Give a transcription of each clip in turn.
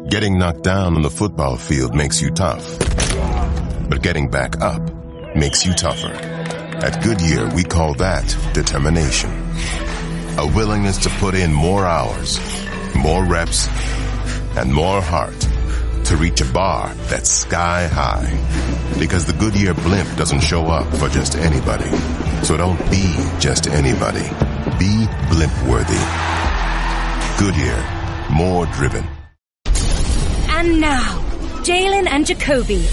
Getting knocked down on the football field makes you tough. But getting back up makes you tougher. At Goodyear, we call that determination. A willingness to put in more hours, more reps, and more heart to reach a bar that's sky high. Because the Goodyear blimp doesn't show up for just anybody. So don't be just anybody. Be blimp-worthy. Goodyear, more driven. And now, Jalen and Jacoby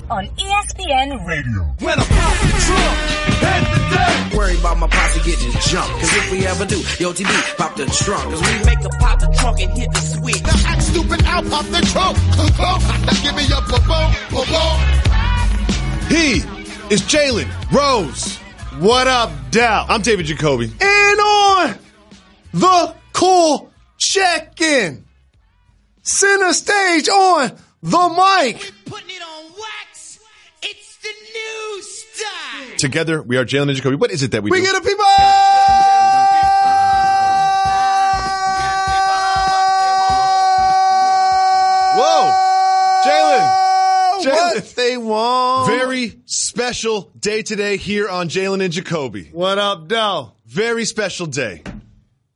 on ESPN Radio. When I pop the trunk, head to day. Worry about my posse getting jumped. Cause if we ever do, yo, TB, pop the trunk. Cause we make a pop the trunk and hit the switch. Now act stupid, I'll pop the trunk. Now give me a boom. He is Jalen Rose. What up, Dow? I'm David Jacoby. And on the cool check-in, center stage on the mic. Putting it on wax. It's the new style. Together, we are Jalen and Jacoby. What is it that we do? We get the people. Whoa. Jalen. What they want. Very special day today here on Jalen and Jacoby. What up, Dow? Very special day.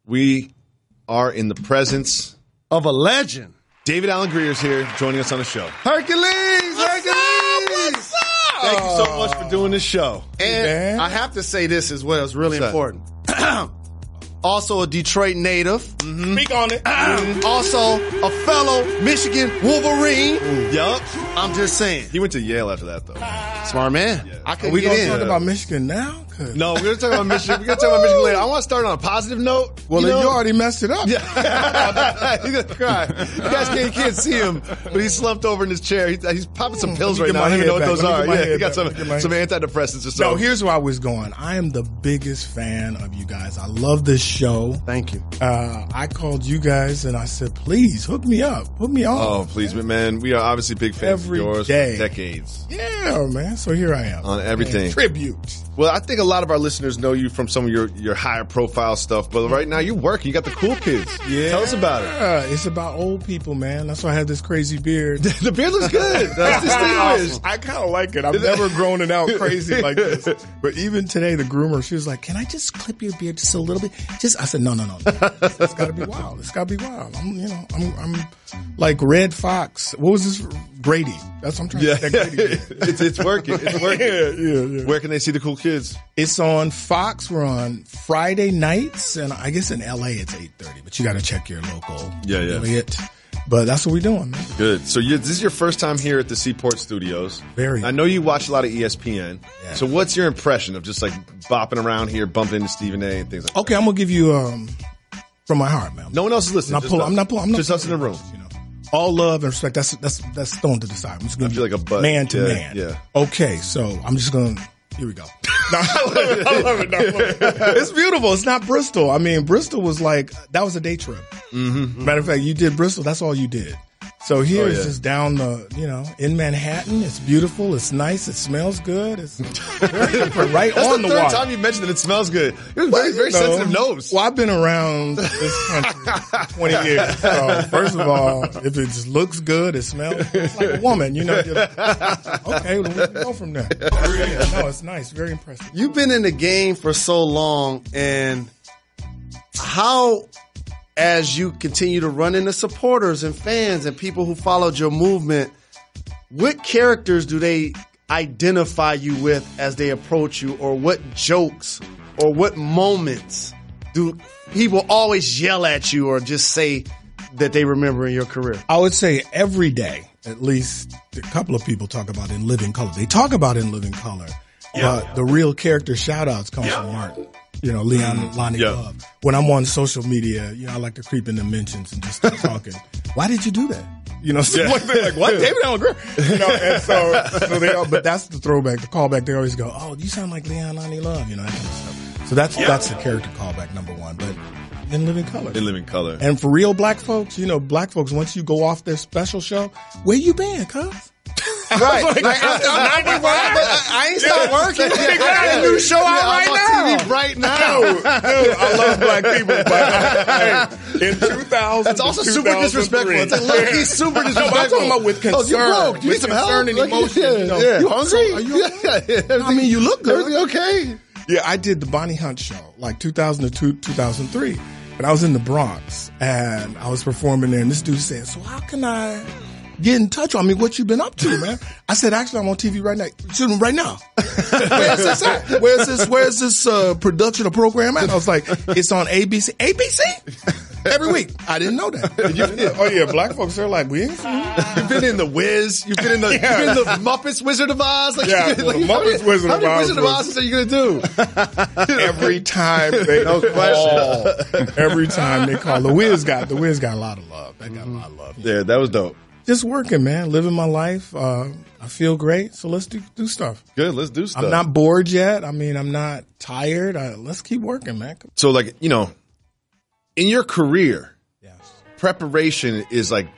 We are in the presence Of a legend. David Allen Greer's here joining us on the show. Hercules. What's up? Thank you so much for doing this show. And I have to say this as well. It's really What's important. Also a Detroit native. Speak on it. Also a fellow Michigan Wolverine. Yup. I'm just saying. He went to Yale after that, though. Smart man. Yeah. I couldn't we get gonna in. talk about Michigan now? No, we're going to talk about Michigan. We're going to talk about Michigan later. I want to start on a positive note. Well, you already messed it up. Yeah. He's going to cry. You guys can't see him, but he's slumped over in his chair. He's popping some pills right now. I don't even know what those are. Yeah, he got some antidepressants or something. No, here's where I was going. I am the biggest fan of you guys. I love this show. Thank you. I called you guys and I said, please hook me up. Hook me on. Oh, please, man. We are obviously big fans Every of yours day. for decades. Yeah, man. So here I am. On everything. And tribute. Well, I think a lot of our listeners know you from some of your higher profile stuff, but right now you work. You got the cool kids. Yeah. Tell us about it. It's about old people, man. That's why I have this crazy beard. The beard looks good. That's distinguished. I kind of like it. I've never grown it out crazy like this. But even today, the groomer, she was like, "Can I just clip your beard just a little bit?" I said, "No. It's got to be wild. It's got to be wild." I'm like Red Fox. What was this? Grady. That's what I'm trying to say. Grady beard. It's working. It's working. Yeah. Where can they see the cool kids? It's on Fox. We're on Friday nights, and I guess in LA it's 8:30. But you got to check your local affiliate. But that's what we're doing, man. Good. So this is your first time here at the Seaport Studios. Very. I know you watch a lot of ESPN. Yeah. So what's your impression of just like bopping around here, bumping into Stephen A. and things like that? Okay, I'm gonna give you from my heart, man. No one else is listening. I'm not pulling. Just us in the room. You know, all love and respect. That's thrown to the side. I'm just gonna I feel like a butt. man to man. Yeah. Okay, so I'm just gonna. Here we go. No, I love it. It's beautiful. It's not Bristol. I mean, Bristol was like that was a day trip. Mm-hmm. Matter of fact, you did Bristol. That's all you did. So here it's just down in Manhattan. It's beautiful. It's nice. It smells good. It's right on the water. That's the third time you mentioned that it smells good. You have a very sensitive nose. Well, I've been around this country for 20 years. So first of all, if it just looks good, it smells it's like a woman. Okay, well, we can go from there. No, it's nice. Very impressive. You've been in the game for so long, and how, as you continue to run into supporters and fans and people who followed your movement, what characters do they identify you with as they approach you, or what jokes or what moments do people always yell at you or just say that they remember in your career? I would say every day, at least a couple of people talk about In Living Color. They talk about In Living Color, but the real character shout-outs come from Martin. Leon, Lonnie Love. When I'm on social media, I like to creep in the mentions and just start talking. Why did you do that? Like, what? David Allen Greer? And so they all, but that's the throwback, the callback. They always go, "Oh, you sound like Leon, Lonnie Love," that kind of stuff. So that's the character callback number one. But In Living Color. In Living Color. And for real black folks, black folks, once you go off their special show, where you been, cuz? Right. I ain't stopped working. They got a new show out I'm on TV right now. Dude, I love black people, but In 2000, that's also super disrespectful. It's like, look, he's super disrespectful. I'm talking about with concern. Oh, you broke. You need some help. And emotion. You hungry? So, are you okay? I mean, you look good. Everything okay? Yeah, I did the Bonnie Hunt show, like 2002, 2003. And I was in the Bronx, and I was performing there, and this dude said, so how can I get in touch with me? What you been up to, man? I said, actually, I'm on TV right now. Shooting right now. Where's this at? Where's this production or program at? I was like, it's on ABC. ABC? Every week. I didn't know that. Oh, yeah, black folks are like, we ain't seen you. You've been in The Wiz. You've been in the, you've been in the Muppets Wizard of Oz. Like, yeah, the Muppets Wizard of Oz. How many Wizard of Oz are you going to do? Every time they call. Every time they call. The Wiz got a lot of love. They got a lot of love. Yeah, that was dope. Just working, man. Living my life. I feel great. So let's do stuff. Good. Let's do stuff. I'm not bored yet. I mean, I'm not tired. Let's keep working, man. So, like, you know, in your career, preparation is like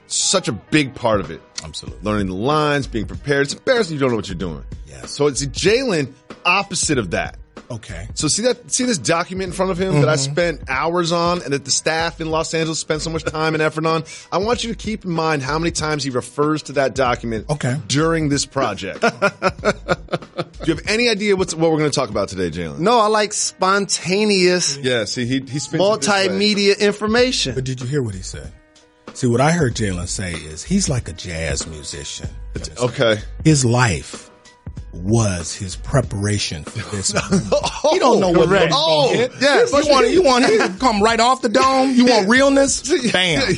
such a big part of it. Absolutely. Learning the lines, being prepared. It's embarrassing you don't know what you're doing. Yeah. So it's Jalen opposite of that. Okay. So see this document in front of him that I spent hours on and that the staff in Los Angeles spent so much time and effort on? I want you to keep in mind how many times he refers to that document during this project. Do you have any idea what we're going to talk about today, Jalen? No, I like spontaneous see, he spins multimedia information. But did you hear what he said? See, what I heard Jalen say is he's like a jazz musician. Okay. His life was his preparation for this. You don't know what he's going to hit. Yes. You want him to come right off the dome? You want realness? Bam. You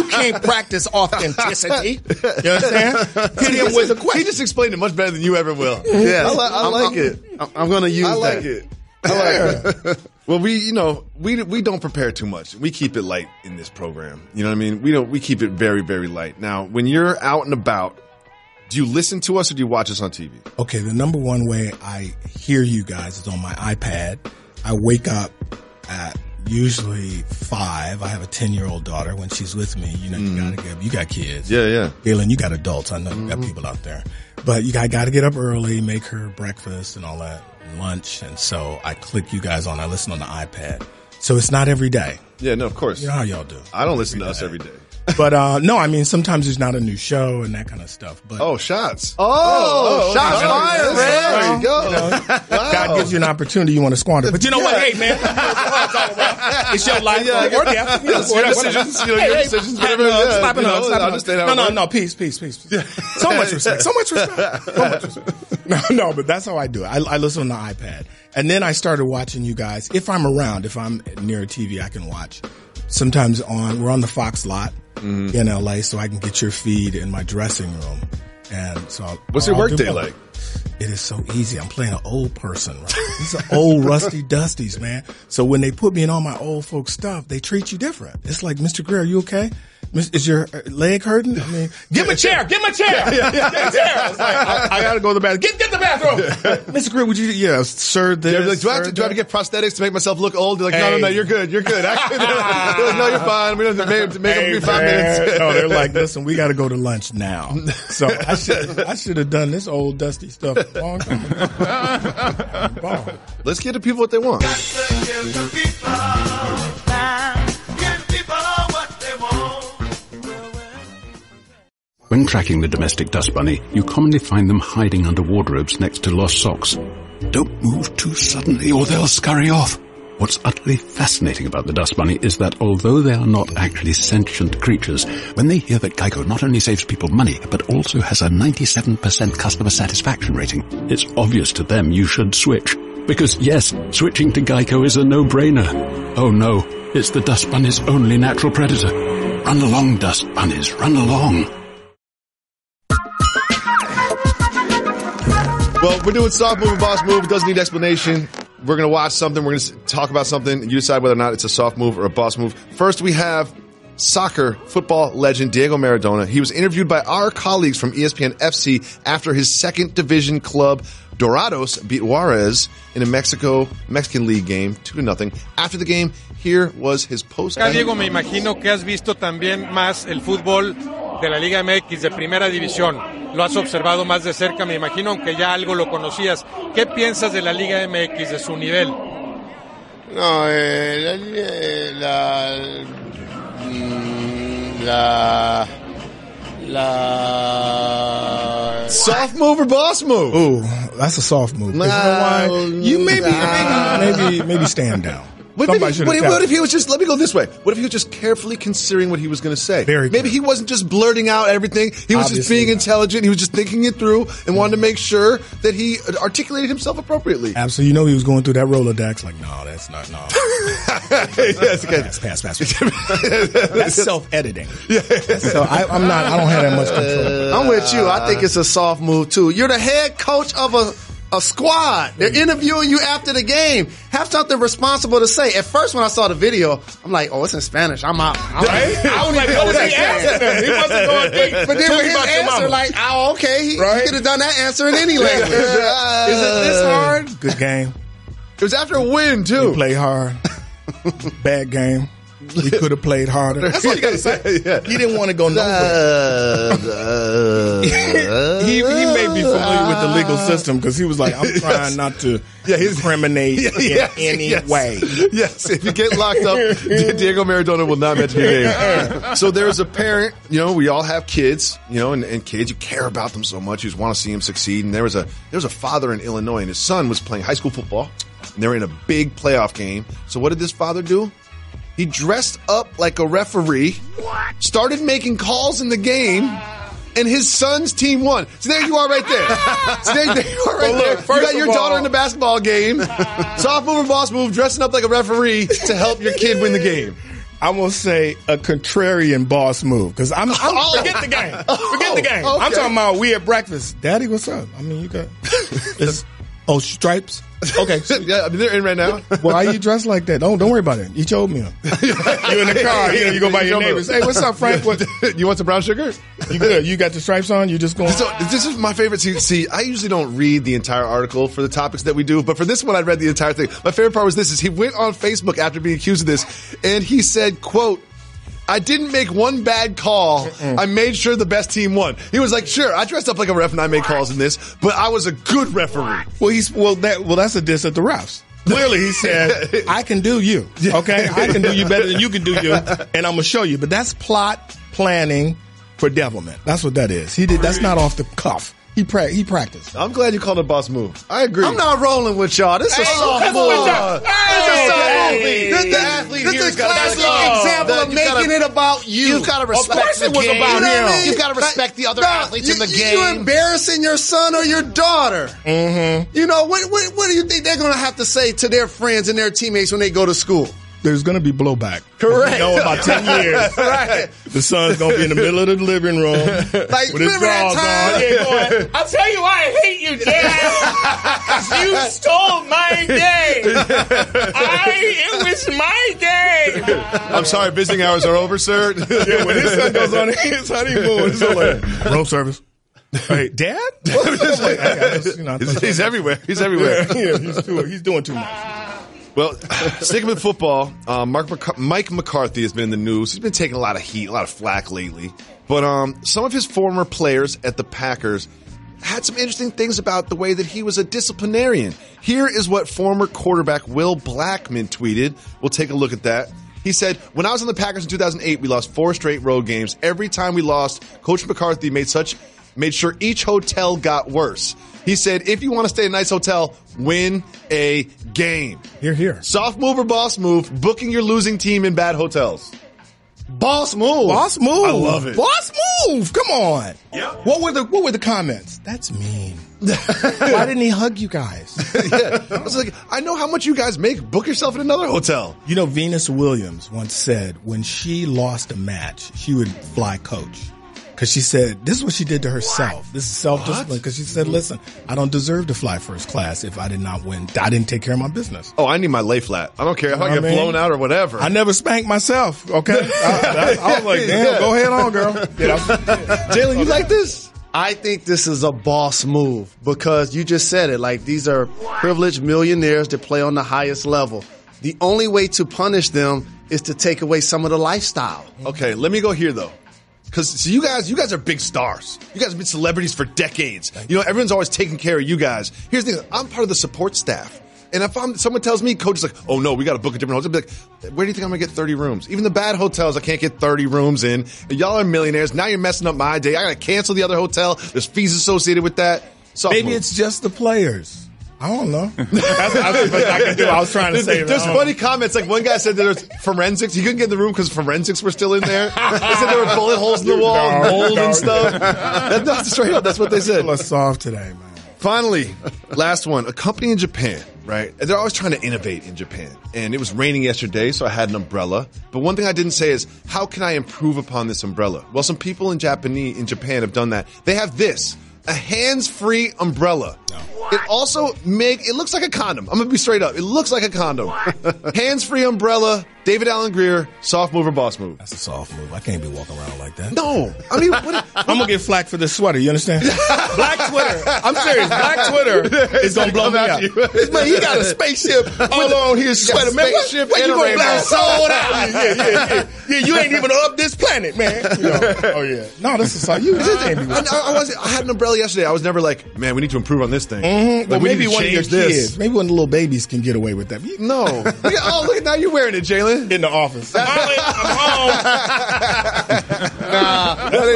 can't practice authenticity. You understand? Hit him with a question. He just explained it much better than you ever will. Yeah, I like it. I'm going to use that. I like it. Well, we don't prepare too much. We keep it light in this program. You know what I mean? We keep it very, very light. Now, when you're out and about, do you listen to us or do you watch us on TV? Okay, the number one way I hear you guys is on my iPad. I wake up at usually 5. I have a 10-year-old daughter. When she's with me, you know, you got kids. Yeah. Galen, you got adults. I know you got people out there. But you got to get up early, make her breakfast and all that, lunch. And so I click you guys on. I listen on the iPad. So it's not every day. Yeah, no, of course. You know how y'all do. I don't listen to us every day. But no, I mean, sometimes there's not a new show and that kind of stuff. But shots. Shots fired, man. There you go. You know, God gives you an opportunity you want to squander. But you know what? Hey, man, it's your life. Your decisions, whatever. Stop it. No, peace. So much respect. No, but that's how I do it. I listen on the iPad. And then I started watching you guys. If I'm around, if I'm near a TV, I can watch. Sometimes we're on the Fox lot in LA, so I can get your feed in my dressing room. And so what's your work day like? It is so easy. I'm playing an old person, right? These are old rusty dusties, man. So when they put me in all my old folks stuff, they treat you different. It's like, Mr. Greer, are you okay? Is your leg hurting? I mean, give him a chair. Give him a chair. It's like, I got to go to the bathroom. Get the bathroom. Mr. Greer, would you? Yeah, sir. This. Like, do I have to get prosthetics to make myself look old? They're like, no, you're good. You're good. Actually, they're like, no, you're fine. We don't have to make them be 5 minutes. No, they're like, listen, we got to go to lunch now. So I should have done this old dusty stuff a long time ago. Let's give the people what they want. When tracking the domestic dust bunny, you commonly find them hiding under wardrobes next to lost socks. Don't move too suddenly or they'll scurry off. What's utterly fascinating about the dust bunny is that although they are not actually sentient creatures, when they hear that Geico not only saves people money, but also has a 97% customer satisfaction rating, it's obvious to them you should switch. Because yes, switching to Geico is a no-brainer. Oh no, it's the dust bunny's only natural predator. Run along, dust bunnies, run along. Well, we're doing soft move and boss move. It doesn't need explanation. We're going to watch something. We're going to talk about something. You decide whether or not it's a soft move or a boss move. First, we have football legend Diego Maradona. He was interviewed by our colleagues from ESPN FC after his second division club, Dorados, beat Juarez in a Mexican League game 2-0. After the game, here was his post. Diego, me imagino que has visto también más el fútbol de la Liga MX de primera división. Lo has observado más de cerca, me imagino, aunque ya algo lo conocías. ¿Qué piensas de la Liga MX, de su nivel? No, Soft move or boss move? Ooh, that's a soft move. You know why? You maybe stand down. What if he was just, let me go this way. What if he was just carefully considering what he was going to say? Maybe he wasn't just blurting out everything. He was just being intelligent. He was just thinking it through and wanted to make sure that he articulated himself appropriately. Absolutely. You know he was going through that Rolodex like, no, that's not, no. Yes, okay. Pass. That's self-editing. Yeah. So I don't have that much control. I'm with you. I think it's a soft move, too. You're the head coach of a squad. They're interviewing you after the game. Have something responsible to say. At first, when I saw the video, I'm like, oh, it's in Spanish. I'm out. Right? I was like, what was he answering? He wasn't going deep. But then with his answer, like, oh, okay. He could have done that answer in any language. Is it this hard? Good game. It was after a win, too. He played hard. Bad game. He could have played harder. That's all you got to say. Yeah. He didn't want to go nowhere. He may be familiar with the legal system because he was like, I'm trying not to incriminate in any way. Yes, if you get locked up, Diego Maradona will not mention your name. So there's a parent, we all have kids, and kids, you care about them so much, you just want to see them succeed. And there was a father in Illinois, and his son was playing high school football, and they were in a big playoff game. So what did this father do? He dressed up like a referee, started making calls in the game, and his son's team won. So there you are right there. There you are right there. You got your daughter in the basketball game, soft move or boss move, dressing up like a referee to help your kid win the game. I'm going to say a contrarian boss move because I'm forget the game. Forget the game. Okay. I'm talking about we at breakfast. Daddy, what's up? I mean, you got stripes? Okay. Yeah, they're in right now. Why are you dressed like that? Don't worry about it. Eat your oatmeal. You in the car. You go by your neighbors. Hey, what's up, Frank? What? You want some brown sugar? You good? You got the stripes on? You just going? So this is my favorite. See, I usually don't read the entire article for the topics that we do, but for this one, I read the entire thing. My favorite part was this: is he went on Facebook after being accused of this, and he said, "quote." I didn't make one bad call. I made sure the best team won. He was like, sure, I dressed up like a ref and I made calls in this, but I was a good referee. Well, that's a diss at the refs. Clearly, he said, I can do you. Okay? I can do you better than you can do you, and I'm going to show you. But that's plot planning for devilment. That's what that is. That's not off the cuff. He practiced. I'm glad you called it a boss move. I agree. I'm not rolling with y'all. This is a soft move. This is a classic example of making it about you. You've got to respect the game. You've got to respect the other athletes in the game. You're embarrassing your son or your daughter. Mm-hmm. What do you think they're going to have to say to their friends and their teammates when they go to school? There's going to be blowback. Correct. About 10 years. Right. The son's going to be in the middle of the living room with his drawers on. Going, I'll tell you why I hate you, Dad. You stole my day. It was my day. I'm sorry, visiting hours are over, sir. Yeah, when his son goes on his honeymoon, it's like, room service. Hey, Dad? He's everywhere. He's everywhere. Yeah, he's doing too much. Well, sticking with football, Mike McCarthy has been in the news. He's been taking a lot of heat, a lot of flack lately. But some of his former players at the Packers had some interesting things about the way that he was a disciplinarian. Here is what former quarterback Will Blackman tweeted. We'll take a look at that. He said, when I was on the Packers in 2008, we lost 4 straight road games. Every time we lost, Coach McCarthy made sure each hotel got worse. He said, if you want to stay in a nice hotel, win a game. Here. Soft move or boss move, booking your losing team in bad hotels. Boss move. Boss move. I love it. Boss move. Come on. Yeah. What were the comments? That's mean. Why didn't he hug you guys? Yeah. I was like, I know how much you guys make. Book yourself in another hotel. Venus Williams once said when she lost a match, she would fly coach. Because she said, this is what she did to herself. This is self-discipline. Because she said, listen, I don't deserve to fly first class if I did not win. I didn't take care of my business. Oh, I need my lay flat. I don't care if I get blown out or whatever. I never spanked myself, okay? I was like, damn, go ahead on, girl. Jalen, you like this? I think this is a boss move because you just said it. Like, these are privileged millionaires that play on the highest level. The only way to punish them is to take away some of the lifestyle. Okay, let me go here, though. Because you guys are big stars. You guys have been celebrities for decades. Everyone's always taking care of you guys. Here's the thing. I'm part of the support staff. And if someone tells me, coach is like, oh no, we got to book a different hotel, I'll be like, where do you think I'm going to get 30 rooms? Even the bad hotels, I can't get 30 rooms in. Y'all are millionaires. Now you're messing up my day. I got to cancel the other hotel. There's fees associated with that. Maybe it's just the players. I don't know. That's what I can do. I was trying to say that. There's funny comments. Like one guy said there was forensics. He couldn't get in the room because forensics were still in there. They said there were bullet holes in the wall, mold and stuff. That's straight up. That's what they said. Let's solve today, man. Finally, last one. A company in Japan, right? They're always trying to innovate in Japan. And it was raining yesterday, so I had an umbrella. But one thing I didn't say is, how can I improve upon this umbrella? Well, some people in Japan have done that. They have this. A hands-free umbrella. It also it looks like a condom. I'm going to be straight up. It looks like a condom. Hands-free umbrella, David Allen Greer, soft move or boss move? That's a soft move. I can't be walking around like that. No. I mean, I'm going to get flack for this sweater. You understand? Black Twitter. I'm serious. Black Twitter is going to blow me up. Man, he got a spaceship all on his sweater, man. What you going to blast sold out? Yeah, you ain't even of this planet, man. Oh, yeah. No, this is how you ain't be I had an umbrella yesterday. I was never like, man, we need to improve on this thing. Well, maybe one of your kids, maybe one of the little babies can get away with that. No. Look at now you're wearing it, Jalen. In the office. I'm home.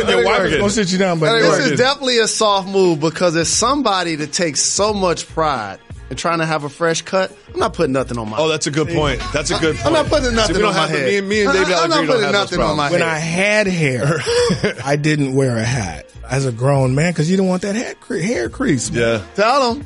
Your wife is going to sit you down. But this is definitely a soft move because it's somebody that takes so much pride in trying to have a fresh cut. I'm not putting nothing on my head. Oh, that's a good point. That's a good point. I'm not putting nothing on my head. Me and David I'm not putting nothing on my head. When I had hair, I didn't wear a hat as a grown man because you don't want that hair crease. Man. Yeah. Tell them.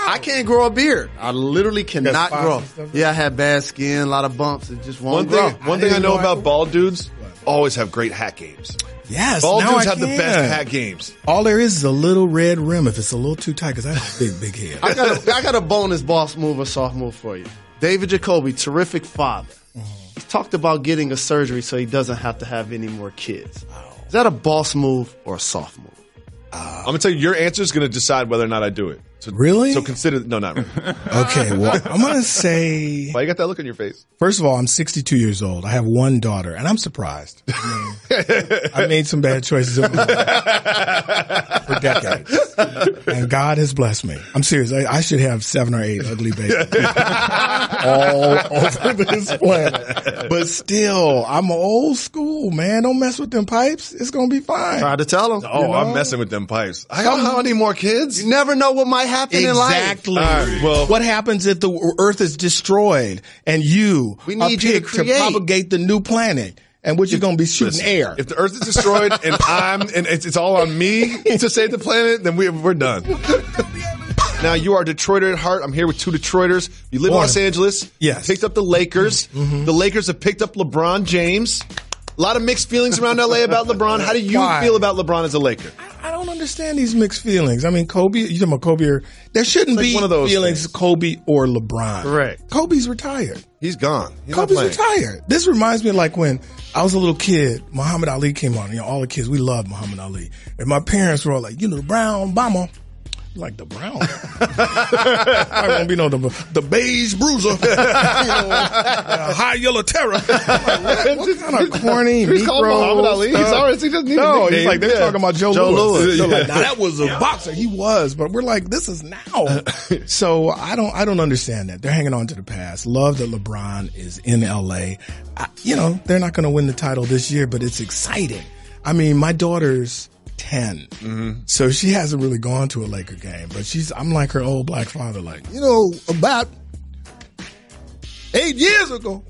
I can't grow a beard. I literally cannot grow. Yeah, I had bad skin, a lot of bumps. It just won't grow. One thing I know about bald dudes, always have great hat games. Yes, bald dudes have the best hat games. All there is a little red rim if it's a little too tight because I have a big head. I got a bonus boss move or soft move for you. David Jacoby, terrific father. He's talked about getting a surgery so he doesn't have to have any more kids. Is that a boss move or a soft move? I'm going to tell you, your answer is going to decide whether or not I do it. So, really? So consider, no, not really. Okay, well, I'm going to say. Why you got that look on your face? First of all, I'm 62 years old. I have one daughter, and I'm surprised. I made some bad choices in my life for decades. And God has blessed me. I'm serious. I should have 7 or 8 ugly babies all over this planet. But still, I'm old school, man. Don't mess with them pipes. It's going to be fine. Try to tell them. Oh, I'm messing with them pipes. I don't need more kids. You never know what might happen in life. Exactly. Well, what happens if the earth is destroyed and we need you to propagate the new planet? And what you're going to be shooting air. If the earth is destroyed and it's all on me to save the planet, then we're done. Now, you are Detroiter at heart. I'm here with 2 Detroiters. You live in Los Angeles. Yes. Picked up the Lakers. Mm-hmm. The Lakers have picked up LeBron James. A lot of mixed feelings around LA about LeBron. How do you feel about LeBron as a Laker? I don't understand these mixed feelings. I mean, Kobe, you talking about Kobe or there shouldn't be one of those feelings things. Kobe or LeBron. Correct. Kobe's retired. He's gone. Kobe's retired. This reminds me of like when I was a little kid, Muhammad Ali came on. You know, all the kids, we loved Muhammad Ali. And my parents were all like, the brown bomber. Like the brown. I won't be the beige bruiser. High yellow terror. Like, what kind of corny He's called Muhammad Ali. He doesn't need a he's like, they're talking about Joe Louis. So like, now that was a boxer. He was. But we're like, this is now. So I don't understand that. They're hanging on to the past. Love that LeBron is in L.A. They're not going to win the title this year, but it's exciting. I mean, my daughter's 10. Mm-hmm. So she hasn't really gone to a Laker game, but I'm like her old black father, like, about 8 years ago,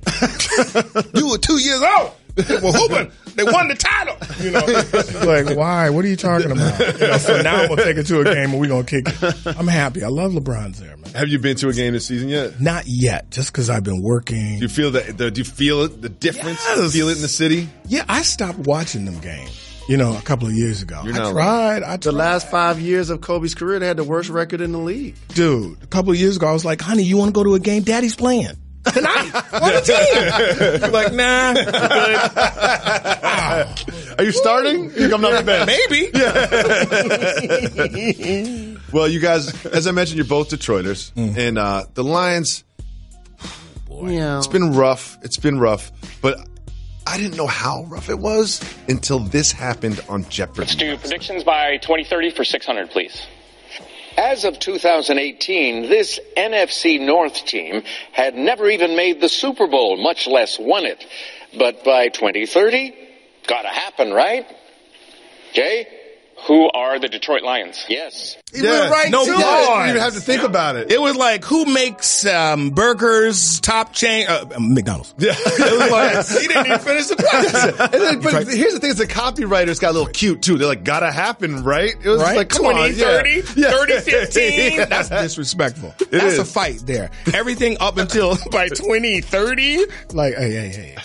you were 2 years old. They were hooping. They won the title. She's like, why? What are you talking about? So now I'm going to take it to a game and we're going to kick it. I'm happy. I love LeBron's there, man. Have you been to a game this season yet? Not yet, just because I've been working. Do you feel do you feel it, the difference? Yes. Do you feel it in the city? Yeah, I stopped watching them games. A couple of years ago. I tried. The last 5 years of Kobe's career, they had the worst record in the league. Dude, a couple of years ago, I was like, honey, you want to go to a game? Daddy's playing. Tonight. On the team. You're like, nah. Are you starting? You come off the bench. Maybe. Well, you guys, as I mentioned, you're both Detroiters. And the Lions, it's been rough. But I didn't know how rough it was until this happened on Jeopardy. Let's do predictions by 2030 for 600, please. As of 2018, this NFC North team had never even made the Super Bowl, much less won it. But by 2030, gotta happen, right? Jay? Who are the Detroit Lions? Yes. He went right no to pause. it. You didn't even have to think about it. It was like, who makes burgers, top chain, McDonald's. Yeah. It was like, he didn't even finish the question. But here's the thing, is the copywriters got a little cute too. They're like, gotta happen, right? It was Right? like, come 2030, on, yeah. 3015. Yeah. That's disrespectful. That's a fight there. Everything up until by 2030. Like, hey.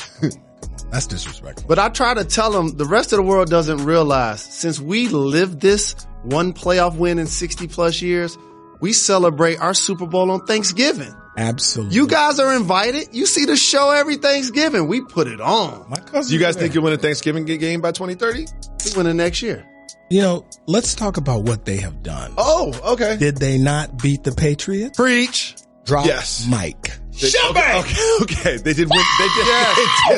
That's disrespectful. But I try to tell them the rest of the world doesn't realize since we lived this one playoff win in 60 plus years, we celebrate our Super Bowl on Thanksgiving. Absolutely. You guys are invited. You see the show every Thanksgiving. We put it on. My cousin. You guys think you'll win a Thanksgiving game by 2030? We win it next year. You know, let's talk about what they have done. Oh, okay. Did they not beat the Patriots? Preach. Drop Yes. Mike. Okay. They did win. They did.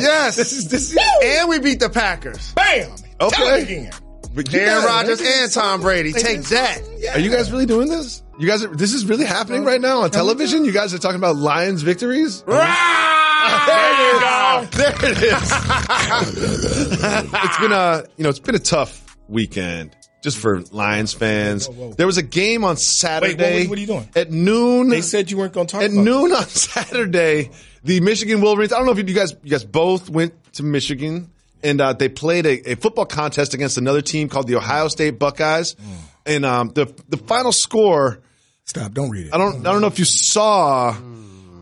Yes. This is. And we beat the Packers. Bam! Tell it Okay. again. But you Aaron guys- Rodgers and Tom Brady. Take that. Are you guys really doing this? You guys this is really happening right now on television? You guys are talking about Lions victories? There you go. There it is. It's been a tough weekend just for Lions fans. Whoa. There was a game on Saturday. Wait, what are you doing? At noon. They said you weren't going to talk At about noon on Saturday, the Michigan Wolverines. I don't know if you guys both went to Michigan, and they played a football contest against another team called the Ohio State Buckeyes. And the final score. Stop! Don't read it. I don't know if you saw,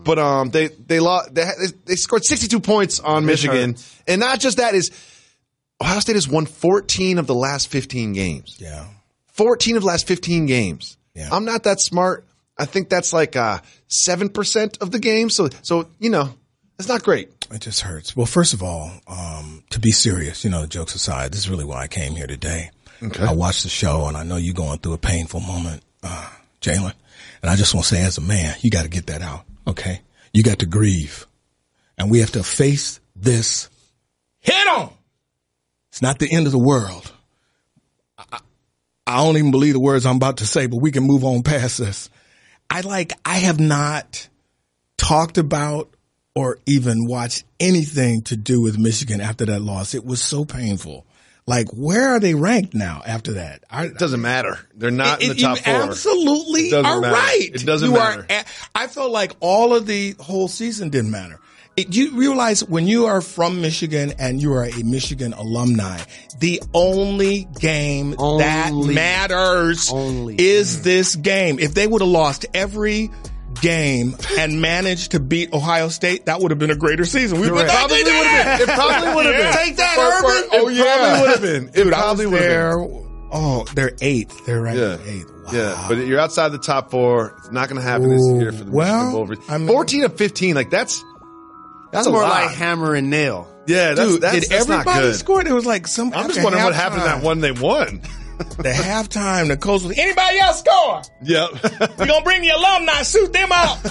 but they lost. They scored 62 points on Michigan, and not just that is Ohio State has won 14 of the last 15 games. Yeah, 14 of the last 15 games. Yeah. I'm not that smart. I think that's like 7% of the game. So it's not great. It just hurts. Well, first of all, to be serious, jokes aside, this is really why I came here today. Okay. I watched the show, and I know you're going through a painful moment, Jalen. And I just want to say, as a man, you got to get that out, okay? You got to grieve. And we have to face this head on. It's not the end of the world. I don't even believe the words I'm about to say, but we can move on past this. I have not talked about or even watched anything to do with Michigan after that loss. It was so painful. Like, where are they ranked now after that? It doesn't matter. They're not in the top four. Absolutely are matter. right. It doesn't matter. I felt like all of the whole season didn't matter. You realize when you are from Michigan and you are a Michigan alumni, the only game that matters is this game. If they would have lost every game and managed to beat Ohio State, that would have been a greater season. It probably would have been. Take that, Urban. Probably would have been. Dude, probably would have been. Oh, they're eighth. They're ranked eighth. Wow. Yeah, but you're outside the top four. It's not going to happen this year for the Michigan Wolverines. 14 of 15, that's more a lot. like hammer and nail. Yeah, Dude, did that's everybody not good. score? There was like some. I'm just wondering what happened to that one they won. The halftime, the coach was, anybody else score? Yep. We're going to bring the alumni, suit them up.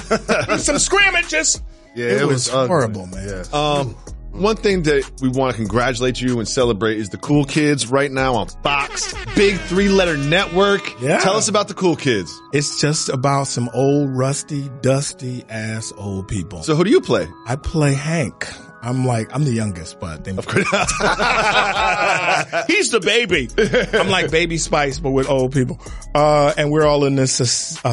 Do some scrimmages. Yeah, it was horrible, man. Yeah. One thing that we want to congratulate you and celebrate is the Cool Kids right now on Fox. Big 3-letter network. Yeah. Tell us about the Cool Kids. It's just about some old, rusty, dusty ass old people. So who do you play? I play Hank. I'm the youngest, but they. Of course. He's the baby. I'm like Baby Spice, but with old people. And we're all in this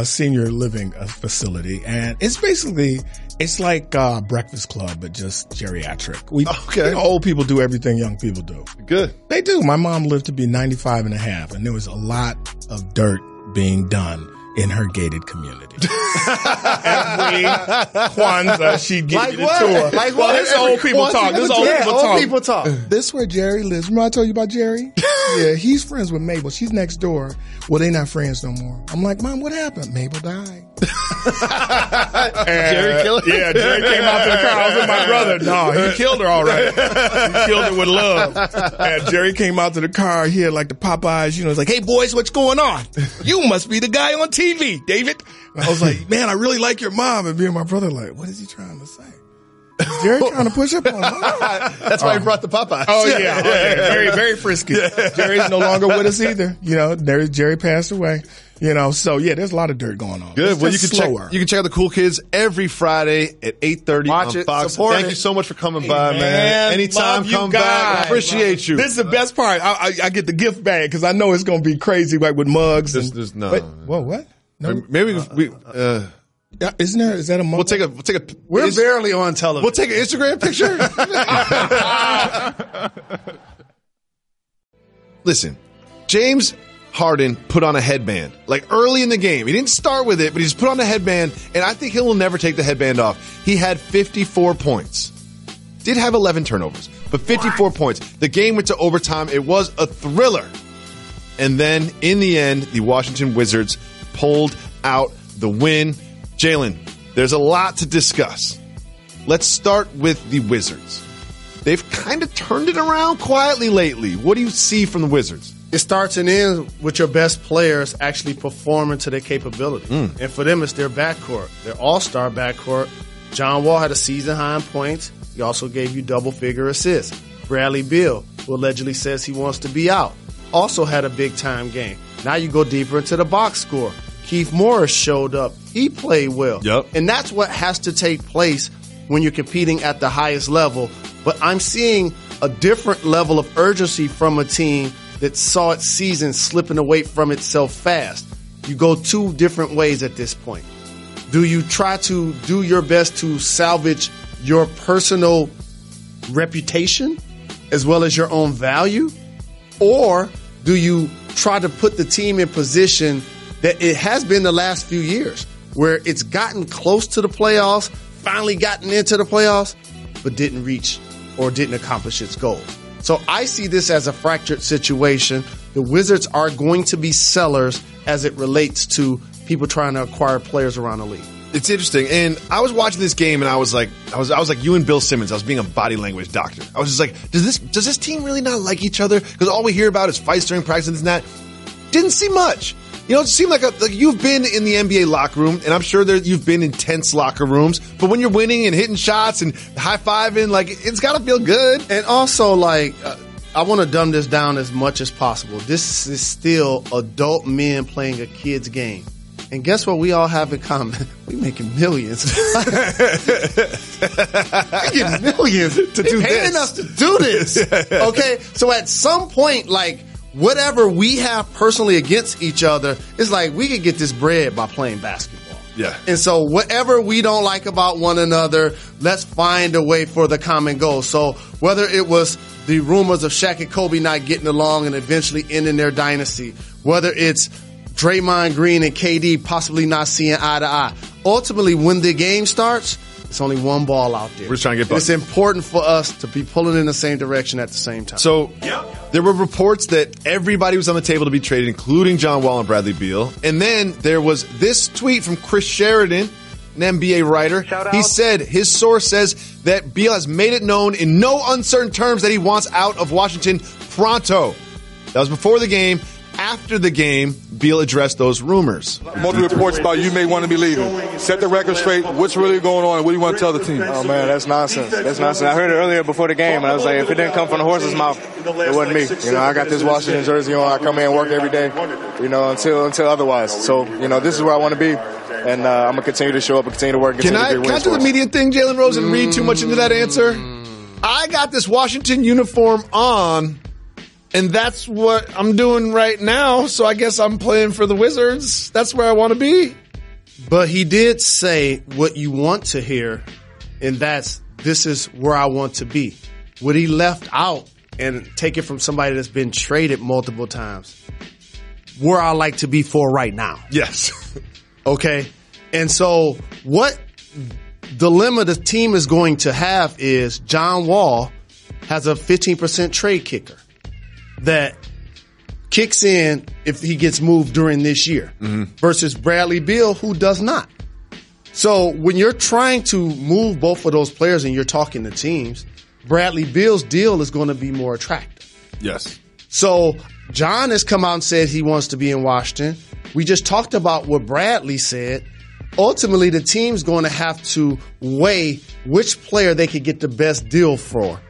senior living facility. And it's like Breakfast Club, but just geriatric. Old people do everything young people do. Good. They do. My mom lived to be 95 and a half, and there was a lot of dirt being done in her gated community. Every Kwanzaa, she'd give you the tour. Like well, this is old people talk. This is old people talk. This is where Jerry lives. Remember I told you about Jerry? Yeah, he's friends with Mabel. She's next door. Well, they're not friends no more. I'm like, Mom, what happened? Mabel died. Jerry killed her? Yeah, Jerry came out to the car. I was with my brother. No, he killed her all right. He killed her with love. And Jerry came out to the car. He had like the Popeyes, it's like, hey, boys, what's going on? You must be the guy on TV, David. And I was like, man, I really like your mom. And me and my brother like, what is he trying to say? Is Jerry trying to push up on her? That's why he brought the Popeyes. Oh, yeah. Very, very frisky. Jerry's no longer with us either. Jerry passed away. So yeah, there's a lot of dirt going on. Good. Well, you can check out the Cool Kids every Friday at 8:30 on Fox. Thank you so much for coming by, man. Anytime, come back. I appreciate you. This is the best part. I get the gift bag because I know it's going to be crazy, like with mugs. What? No. Maybe we. Is that a mug? We're barely on television. We'll take an Instagram picture. Listen, James Harden put on a headband like early in the game. He didn't start with it, but he just put on a headband, and I think he will never take the headband off. He had 54 points. Did have 11 turnovers, but 54 points. The game went to overtime. It was a thriller. And then in the end, the Washington Wizards pulled out the win. Jalen, there's a lot to discuss. Let's start with the Wizards. They've kind of turned it around quietly lately. What do you see from the Wizards? It starts and ends with your best players actually performing to their capability. And for them, it's their backcourt, their all-star backcourt. John Wall had a season high in points. He also gave you double-figure assists. Bradley Beal, who allegedly says he wants to be out, also had a big-time game. Now you go deeper into the box score. Keith Morris showed up. He played well. Yep. And that's what has to take place when you're competing at the highest level. But I'm seeing a different level of urgency from a team that saw its season slipping away from itself fast. You go two different ways at this point. Do you try to do your best to salvage your personal reputation as well as your own value? Or do you try to put the team in position that it has been the last few years where it's gotten close to the playoffs, finally gotten into the playoffs, but didn't reach or didn't accomplish its goals? So I see this as a fractured situation. The Wizards are going to be sellers as it relates to people trying to acquire players around the league. It's interesting. And I was watching this game and I was like you and Bill Simmons. I was being a body language doctor. I was just like, does this team really not like each other? Because all we hear about is fights during practice and this and that. Didn't see much. It seemed like you've been in the NBA locker room, and I'm sure you've been in tense locker rooms, but when you're winning and hitting shots and high-fiving, it's got to feel good. And also, I want to dumb this down as much as possible. This is still adult men playing a kid's game. And guess what we all have in common? We making millions. We getting millions to do this. Paying us to do this. Okay? So at some point, whatever we have personally against each other, it's like we could get this bread by playing basketball. Yeah. And so whatever we don't like about one another, let's find a way for the common goal. So whether it was the rumors of Shaq and Kobe not getting along and eventually ending their dynasty, whether it's Draymond Green and KD possibly not seeing eye to eye, ultimately when the game starts, it's only one ball out there. We're just trying to get buckets. It's important for us to be pulling in the same direction at the same time. So there were reports that everybody was on the table to be traded, including John Wall and Bradley Beal. And then there was this tweet from Chris Sheridan, an NBA writer. He said his source says that Beal has made it known in no uncertain terms that he wants out of Washington pronto. That was before the game. After the game, Beal addressed those rumors. Multiple reports about you may want to be leaving. Set the record straight. What's really going on? What do you want to tell the team? Oh, man, that's nonsense. That's nonsense. I heard it earlier before the game, and I was like, if it didn't come from the horse's mouth, it wasn't me. I got this Washington jersey on. I come in and work every day, until otherwise. So, this is where I want to be. And I'm going to continue to show up and continue to work. And Can I do the media thing, Jalen Rose, and read too much into that answer? I got this Washington uniform on, and that's what I'm doing right now. So I guess I'm playing for the Wizards. That's where I want to be. But he did say what you want to hear, and this is where I want to be. What he left out, and take it from somebody that's been traded multiple times, where I like to be for right now. Yes. Okay? And so what dilemma the team is going to have is John Wall has a 15% trade kicker that kicks in if he gets moved during this year versus Bradley Beal, who does not. So when you're trying to move both of those players and you're talking to teams, Bradley Beal's deal is going to be more attractive. Yes. So John has come out and said he wants to be in Washington. We just talked about what Bradley said. Ultimately, the team's going to have to weigh which player they could get the best deal for,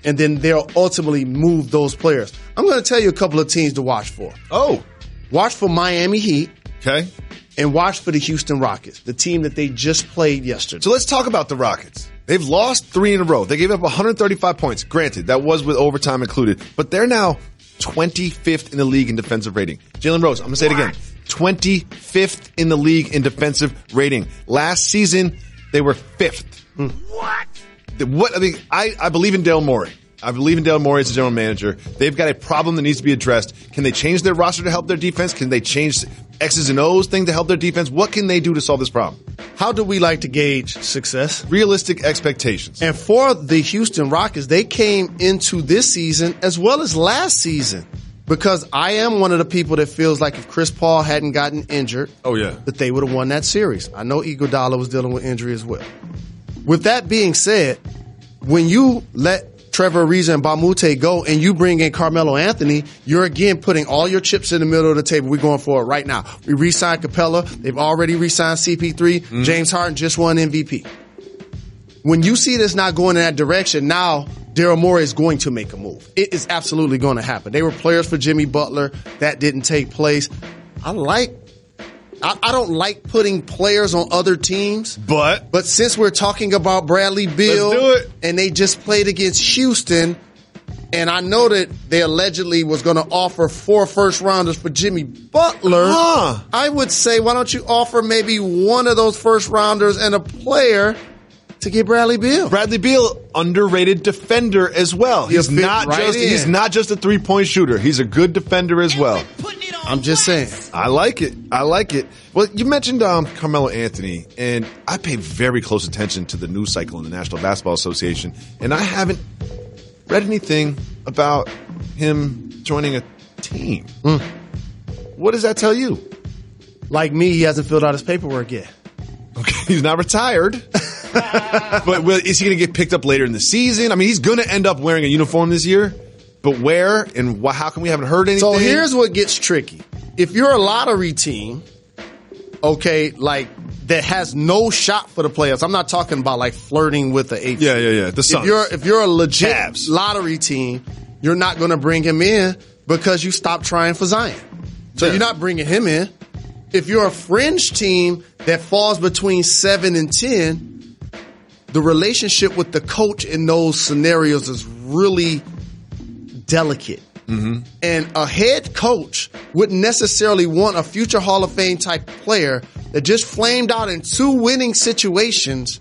and then they'll ultimately move those players. I'm going to tell you a couple of teams to watch for. Oh. Watch for Miami Heat. Okay. And watch for the Houston Rockets, the team that they just played yesterday. So let's talk about the Rockets. They've lost 3 in a row. They gave up 135 points. Granted, that was with overtime included, but they're now 25th in the league in defensive rating. Jalen Rose, I'm going to say it again. 25th in the league in defensive rating. Last season, they were 5th. What? I mean, I believe in Daryl Morey. I believe in Daryl Morey as a general manager. They've got a problem that needs to be addressed. Can they change their roster to help their defense? Can they change X's and O's thing to help their defense? What can they do to solve this problem? How do we like to gauge success? Realistic expectations. And for the Houston Rockets, they came into this season as well as last season. Because I am one of the people that feels like if Chris Paul hadn't gotten injured, that they would have won that series. I know Iguodala was dealing with injury as well. With that being said, when you let Trevor Ariza and Bamute go and you bring in Carmelo Anthony, you're again putting all your chips in the middle of the table. We're going for it right now. We re-signed Capella. They've already re-signed CP3. James Harden just won MVP. When you see this not going in that direction, now Daryl Morey is going to make a move. It is absolutely going to happen. They were players for Jimmy Butler. That didn't take place. I don't like putting players on other teams. But since we're talking about Bradley Beal and they just played against Houston, and I know that they allegedly was going to offer 4 first-rounders for Jimmy Butler, I would say, why don't you offer maybe one of those first-rounders and a player to get Bradley Beal? Bradley Beal, underrated defender as well. He's not just a three-point shooter. He's a good defender as well. I'm just saying. I like it. Well, you mentioned Carmelo Anthony, and I pay very close attention to the news cycle in the National Basketball Association, and I haven't read anything about him joining a team. What does that tell you? Like me, he hasn't filled out his paperwork yet. Okay, he's not retired. But is he going to get picked up later in the season? I mean, he's going to end up wearing a uniform this year. But where and how come we haven't heard anything? So here's what gets tricky. If you're a lottery team, like that has no shot for the playoffs, I'm not talking about like flirting with the 8th. Yeah. The Suns. If you're a legit lottery team, you're not going to bring him in because you stopped trying for Zion. So you're not bringing him in. If you're a fringe team that falls between 7 and 10, the relationship with the coach in those scenarios is really delicate. And a head coach wouldn't necessarily want a future Hall of Fame type player that just flamed out in 2 winning situations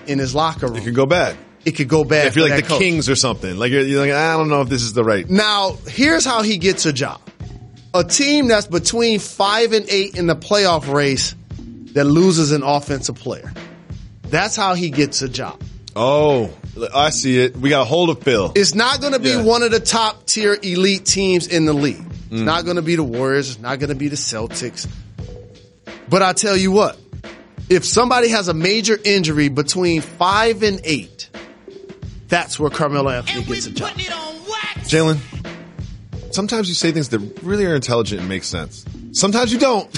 in his locker room. It could go bad. If you're like the Kings or something. Like you're like, I don't know if this is the right. Now, here's how he gets a job. A team that's between 5 and 8 in the playoff race that loses an offensive player. That's how he gets a job. Oh, I see it. We got a hold of Phil. It's not going to be one of the top tier elite teams in the league. It's not going to be the Warriors. It's not going to be the Celtics. But I tell you what, if somebody has a major injury between 5 and 8, that's where Carmelo Anthony gets a job. Jalen, sometimes you say things that really are intelligent and make sense. Sometimes you don't.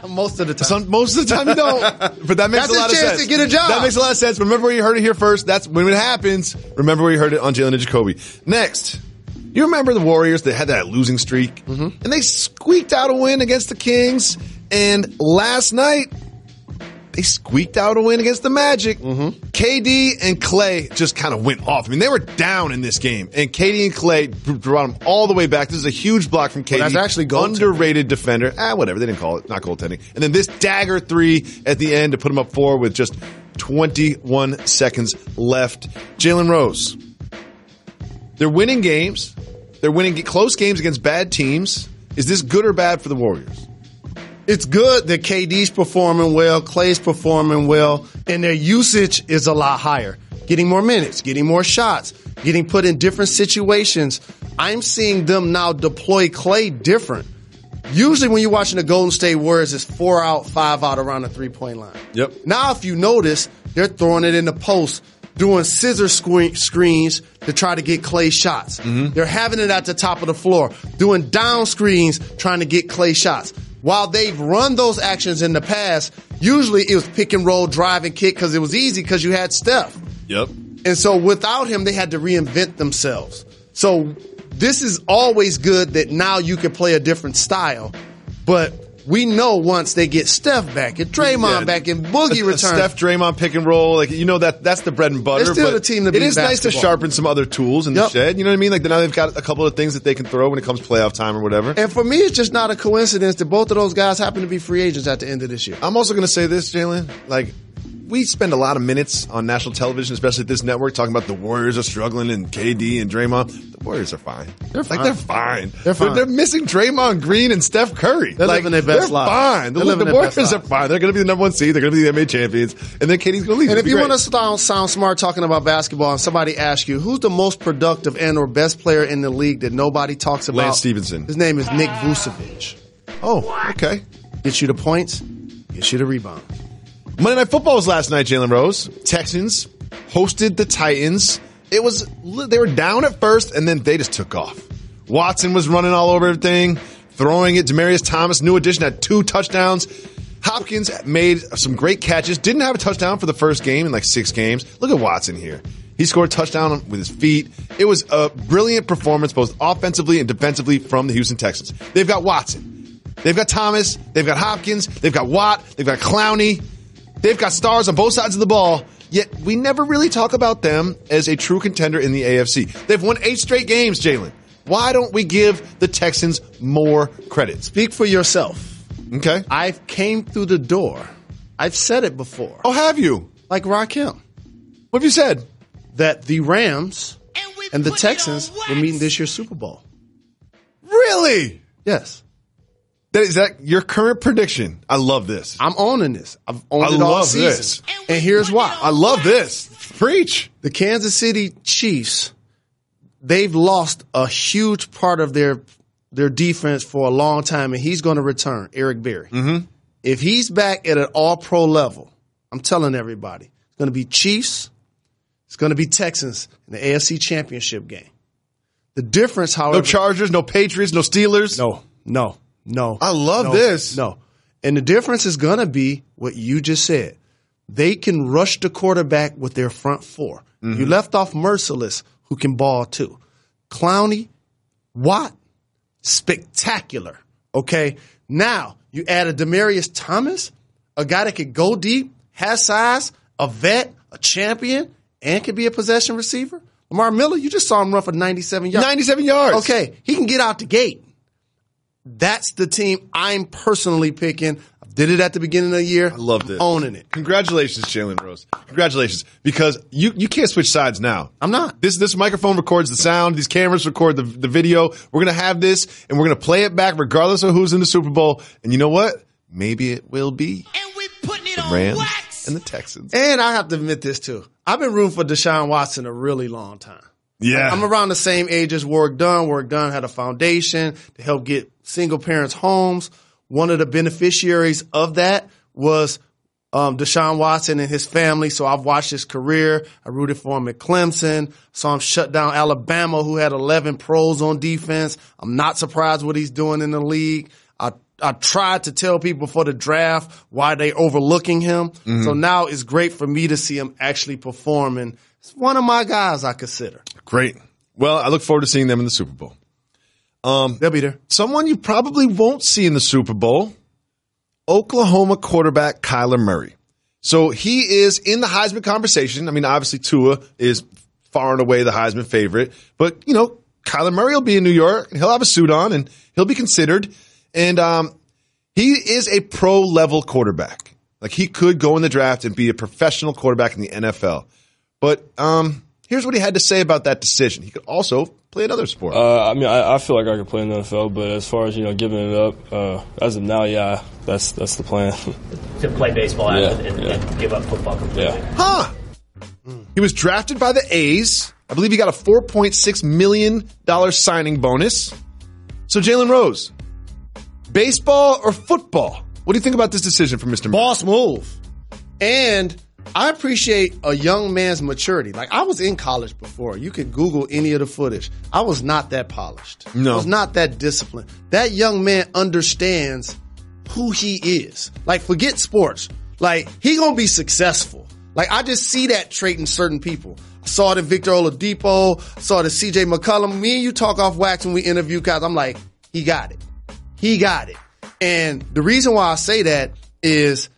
Most of the time. Most of the time you don't. But that makes a lot of sense. That's his chance to get a job. That makes a lot of sense. Remember where you heard it here first. That's when it happens. Remember where you heard it on Jalen and Jacoby. Next, you remember the Warriors that had that losing streak? And they squeaked out a win against the Kings. And last night, they squeaked out a win against the Magic. KD and Klay just kind of went off. I mean, they were down in this game, and KD and Klay brought them all the way back. This is a huge block from KD. Well, that's actually underrated defender. Whatever. They didn't call it. Not goaltending. And then this dagger 3 at the end to put them up 4 with just 21 seconds left. Jalen Rose. They're winning games. They're winning close games against bad teams. Is this good or bad for the Warriors? It's good that KD's performing well, Klay's performing well, and their usage is a lot higher. Getting more minutes, getting more shots, getting put in different situations. I'm seeing them now deploy Klay different. Usually when you're watching the Golden State Warriors, it's 4 out, 5 out around the 3-point line. Now if you notice, they're throwing it in the post, doing scissor screens to try to get Klay shots. They're having it at the top of the floor, doing down screens trying to get Klay shots. While they've run those actions in the past, usually it was pick and roll, drive and kick because it was easy because you had Steph. And so without him, they had to reinvent themselves. So this is always good that now you can play a different style. But we know once they get Steph back and Draymond back and Boogie returns. Steph, Draymond pick and roll. Like, that's the bread and butter. They're still the team to beat. It is nice to sharpen some other tools in the shed. You know what I mean? Like, now they've got a couple of things that they can throw when it comes playoff time or whatever. And for me, it's just not a coincidence that both of those guys happen to be free agents at the end of this year. I'm also going to say this, Jalen. Like, we spend a lot of minutes on national television, especially at this network, talking about the Warriors are struggling and KD and Draymond. The Warriors are fine. They're fine. They're fine. They're missing Draymond Green and Steph Curry. They're living their best life. Fine. The Warriors are fine. They're going to be the number one seed. They're going to be the NBA champions. And then KD's going to leave. And if you want to sound smart talking about basketball and somebody asks you, who's the most productive and or best player in the league that nobody talks about? Lance Stevenson. His name is Nick Vucevic. Oh, okay. Gets you the points, gets you the rebound. Monday Night Football was last night, Jalen Rose. Texans hosted the Titans. They were down at first, and then they just took off. Watson was running all over everything, throwing it. Demaryius Thomas, new addition, had 2 touchdowns. Hopkins made some great catches. Didn't have a touchdown for the first game in like 6 games. Look at Watson here. He scored a touchdown with his feet. It was a brilliant performance, both offensively and defensively, from the Houston Texans. They've got Watson. They've got Thomas. They've got Hopkins. They've got Watt. They've got Clowney. They've got stars on both sides of the ball, yet we never really talk about them as a true contender in the AFC. They've won 8 straight games, Jalen. Why don't we give the Texans more credit? Speak for yourself. Okay. I've came through the door. I've said it before. Oh, have you? Like Rakim. What have you said? That the Rams and the Texans were meeting this year's Super Bowl. Really? Yes. Is that your current prediction? I love this. I'm owning this. I've owned it all season. This. And here's why. I love this. Preach. The Kansas City Chiefs, they've lost a huge part of their defense for a long time, and he's going to return, Eric Berry. Mm-hmm. If he's back at an all-pro level, I'm telling everybody, it's going to be Chiefs, it's going to be Texans in the AFC Championship game. The difference, however... No Chargers, no Patriots, no Steelers? No. I love this. No. And the difference is going to be what you just said. They can rush the quarterback with their front 4. Mm-hmm. You left off Merciless, who can ball too. Clowney, Watt, spectacular. Okay? Now, you add a Demaryius Thomas, a guy that could go deep, has size, a vet, a champion, and can be a possession receiver. Lamar Miller, you just saw him run for 97 yards. 97 yards. Okay, he can get out the gate. That's the team I'm personally picking. I did it at the beginning of the year. I love this. I'm owning it. Congratulations, Jalen Rose. Congratulations. Because you can't switch sides now. I'm not. This microphone records the sound. These cameras record the video. We're going to have this, and we're going to play it back regardless of who's in the Super Bowl. And you know what? Maybe it will be the Rams and the Texans. And I have to admit this, too. I've been rooting for Deshaun Watson a really long time. Yeah. I'm around the same age as Warwick Dunn. Warwick Dunn had a foundation to help get single parents homes. One of the beneficiaries of that was Deshaun Watson and his family. So I've watched his career. I rooted for him at Clemson. Saw him shut down Alabama, who had 11 pros on defense. I'm not surprised what he's doing in the league. I tried to tell people before the draft why they overlooking him. Mm-hmm. So now it's great for me to see him actually performing. It's one of my guys I consider. Great. Well, I look forward to seeing them in the Super Bowl. They'll be there. Someone you probably won't see in the Super Bowl, Oklahoma quarterback Kyler Murray. So he is in the Heisman conversation. I mean, obviously Tua is far and away the Heisman favorite. But, Kyler Murray will be in New York, and he'll have a suit on, and he'll be considered. And he is a pro-level quarterback. Like, he could go in the draft and be a professional quarterback in the NFL. But here's what he had to say about that decision. He could also play another sport. I feel like I could play in the NFL, but as far as giving it up, as of now, yeah, that's the plan. To play baseball and give up football completely. Yeah. Huh. He was drafted by the A's. I believe he got a $4.6 million signing bonus. So Jalen Rose, baseball or football? What do you think about this decision from Mr. Murray? Boss move. And I appreciate a young man's maturity. Like, I was in college before. You could Google any of the footage. I was not that polished. No. I was not that disciplined. That young man understands who he is. Like, forget sports. Like, he gonna be successful. Like, I just see that trait in certain people. I saw it in Victor Oladipo. I saw it in CJ McCollum. Me and you talk off wax when we interview guys. I'm like, he got it. He got it. And the reason why I say that is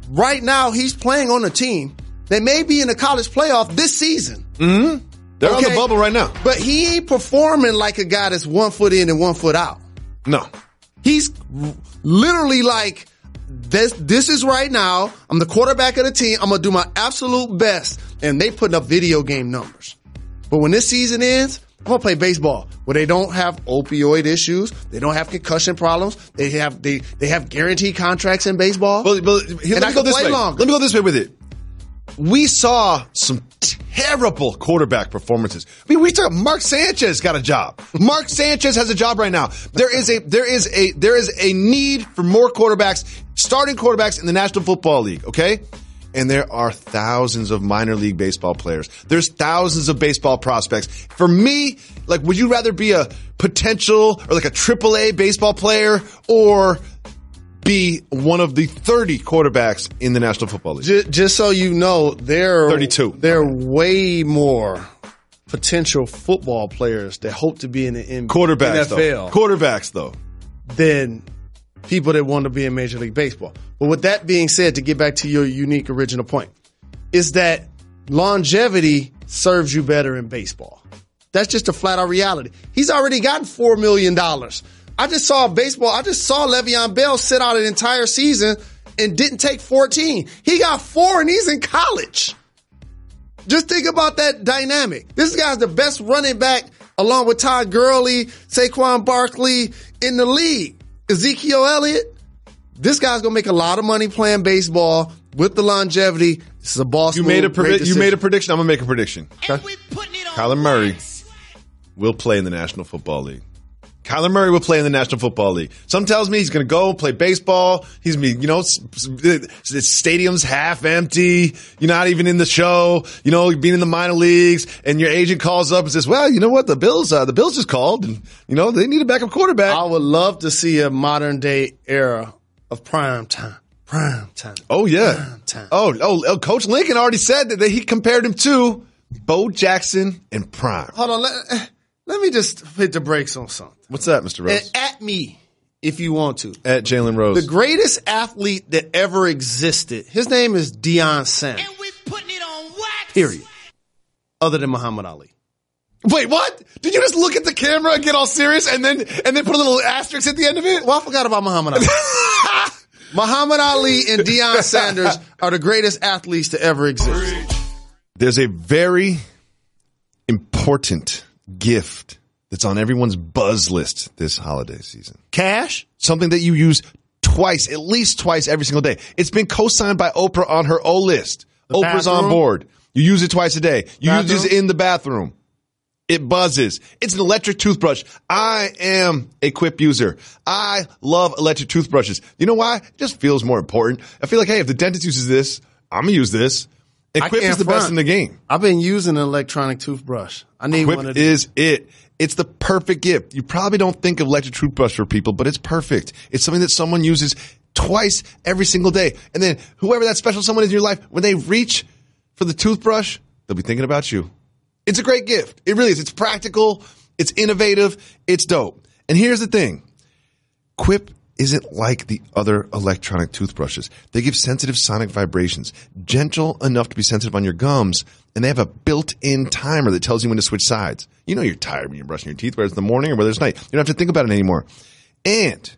right now he's playing on a team that may be in the college playoff this season. Mm-hmm. They're on the bubble right now. But he ain't performing like a guy that's 1 foot in and 1 foot out. No. He's literally like, this is right now. I'm the quarterback of the team. I'm going to do my absolute best. And they putting up video game numbers. But when this season ends, I'm going to play baseball where they don't have opioid issues. They don't have concussion problems. They have guaranteed contracts in baseball. Let me go this way with it. We saw some terrible quarterback performances. I mean, we talk. Mark Sanchez got a job. Mark Sanchez has a job right now. There is a need for more quarterbacks, starting quarterbacks in the National Football League. Okay, and there are thousands of minor league baseball players. There's thousands of baseball prospects. For me, like, would you rather be a potential or like a AAA baseball player or be one of the 30 quarterbacks in the National Football League? Just so you know, there are way more potential football players that hope to be in the NFL. Quarterbacks, though. Than people that want to be in Major League Baseball. But with that being said, to get back to your unique original point, is that longevity serves you better in baseball. That's just a flat-out reality. He's already gotten $4 million. I just saw Le'Veon Bell sit out an entire season and didn't take 14. He got 4 and he's in college. Just think about that dynamic. This guy's the best running back along with Todd Gurley, Saquon Barkley in the league. Ezekiel Elliott, this guy's going to make a lot of money playing baseball with the longevity. This is a boss move. You made a prediction. I'm going to make a prediction. Kyler Murray will play in the National Football League. Kyler Murray will play in the National Football League. Some tells me he's going to go play baseball. He's going to the stadium's half empty. You're not even in the show. Being in the minor leagues, and your agent calls up and says, "Well, you know what? The Bills just called, and they need a backup quarterback." I would love to see a modern day era of prime time. Oh yeah. Prime time. Oh, Coach Lincoln already said that he compared him to Bo Jackson in prime. Hold on. Let me just hit the brakes on something. What's that, Mr. Rose? At me, if you want to. At Jalen Rose. The greatest athlete that ever existed. His name is Deion Sanders. And we putting it on wax. Period. Other than Muhammad Ali. Wait, what? Did you just look at the camera and get all serious and then put a little asterisk at the end of it? Well, I forgot about Muhammad Ali. Muhammad Ali and Deion Sanders are the greatest athletes to ever exist. There's a very important gift that's on everyone's buzz list this holiday season. Cash? Something that you use at least twice every single day. It's been co-signed by Oprah on her O list. Oprah's on board. You use it twice a day. You use it in the bathroom. It buzzes. It's an electric toothbrush. I am a Quip user. I love electric toothbrushes. You know why? It just feels more important. I feel like, hey, if the dentist uses this, I'm going to use this. And Quip is the best in the game. I've been using an electronic toothbrush. I need one of these. Quip is it. It's the perfect gift. You probably don't think of electric toothbrush for people, but it's perfect. It's something that someone uses twice every single day. And then whoever that special someone is in your life, when they reach for the toothbrush, they'll be thinking about you. It's a great gift. It really is. It's practical. It's innovative. It's dope. And here's the thing. Quip isn't like the other electronic toothbrushes. They give sensitive sonic vibrations, gentle enough to be sensitive on your gums, and they have a built-in timer that tells you when to switch sides. You know you're tired when you're brushing your teeth, whether it's in the morning or whether it's night. You don't have to think about it anymore. And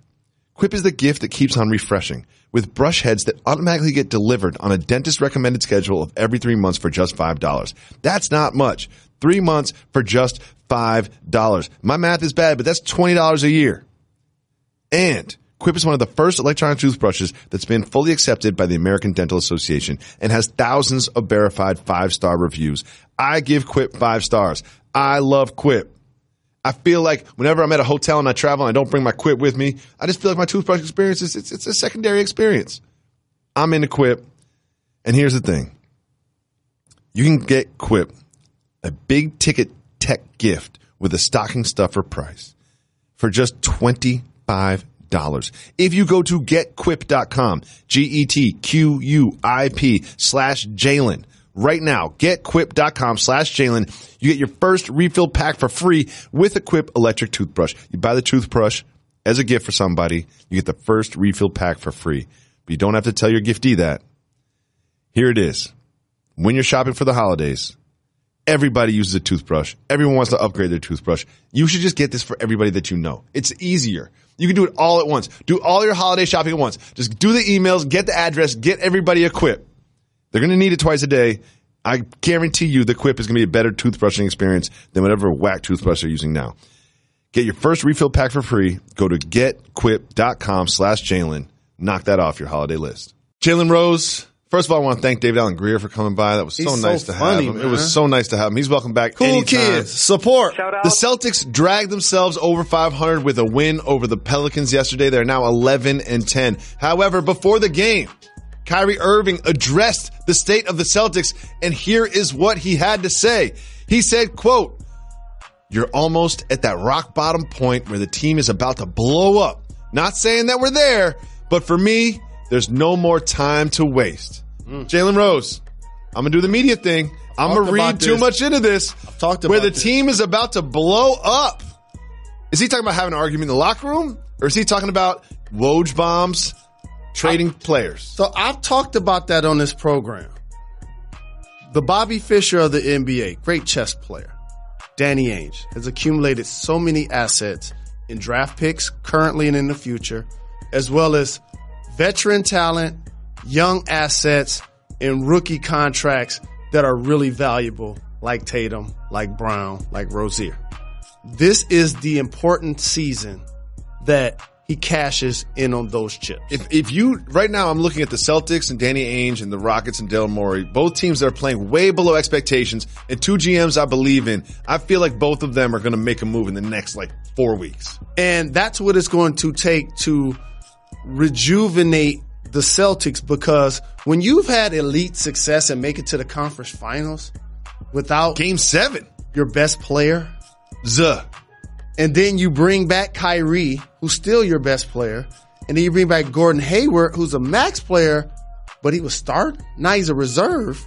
Quip is the gift that keeps on refreshing, with brush heads that automatically get delivered on a dentist-recommended schedule of every 3 months for just $5. That's not much. 3 months for just $5. My math is bad, but that's $20 a year. And Quip is one of the first electronic toothbrushes that's been fully accepted by the American Dental Association and has thousands of verified 5-star reviews. I give Quip 5 stars. I love Quip. I feel like whenever I'm at a hotel and I travel and I don't bring my Quip with me, I just feel like my toothbrush experience it's a secondary experience. I'm into Quip. And here's the thing. You can get Quip a big ticket tech gift with a stocking stuffer price for just $25. If you go to getquip.com, GETQUIP/Jalen right now, getquip.com/Jalen, you get your first refill pack for free with a Quip electric toothbrush. You buy the toothbrush, as a gift for somebody, you get the first refill pack for free. But you don't have to tell your giftee that. Here it is. When you're shopping for the holidays, everybody uses a toothbrush. Everyone wants to upgrade their toothbrush. You should just get this for everybody that you know. It's easier. You can do it all at once. Do all your holiday shopping at once. Just do the emails, get the address, get everybody a Quip. They're going to need it twice a day. I guarantee you the Quip is going to be a better toothbrushing experience than whatever whack toothbrush they're using now. Get your first refill pack for free. Go to getquip.com/Jalen. Knock that off your holiday list. Jalen Rose. First of all, I want to thank David Allen Greer for coming by. That was so nice to have him. Man. It was so nice to have him. He's welcome back cool anytime. Kids. Support. The Celtics dragged themselves over 500 with a win over the Pelicans yesterday. They're now 11-10. However, before the game, Kyrie Irving addressed the state of the Celtics, and here is what he had to say. He said, quote, "You're almost at that rock bottom point where the team is about to blow up. Not saying that we're there, but for me, there's no more time to waste." Jalen Rose, I'm going to do the media thing. I'm going to read too much into this. I've talked about where the team is about to blow up. Is he talking about having an argument in the locker room? Or is he talking about Woj bombs, trading players? So I've talked about that on this program. The Bobby Fischer of the NBA, great chess player, Danny Ainge, has accumulated so many assets in draft picks currently and in the future, as well as veteran talent, young assets, and rookie contracts that are really valuable, like Tatum, like Brown, like Rozier. This is the important season that he cashes in on those chips. If you, right now I'm looking at the Celtics and Danny Ainge and the Rockets and Daryl Morey, both teams that are playing way below expectations, and two GMs I believe in. I feel like both of them are going to make a move in the next 4 weeks. And that's what it's going to take to rejuvenate the Celtics, because when you've had elite success and make it to the conference finals without Game 7, your best player, and then you bring back Kyrie, who's still your best player, and then you bring back Gordon Hayward, who's a max player, but he was starting. Now he's a reserve.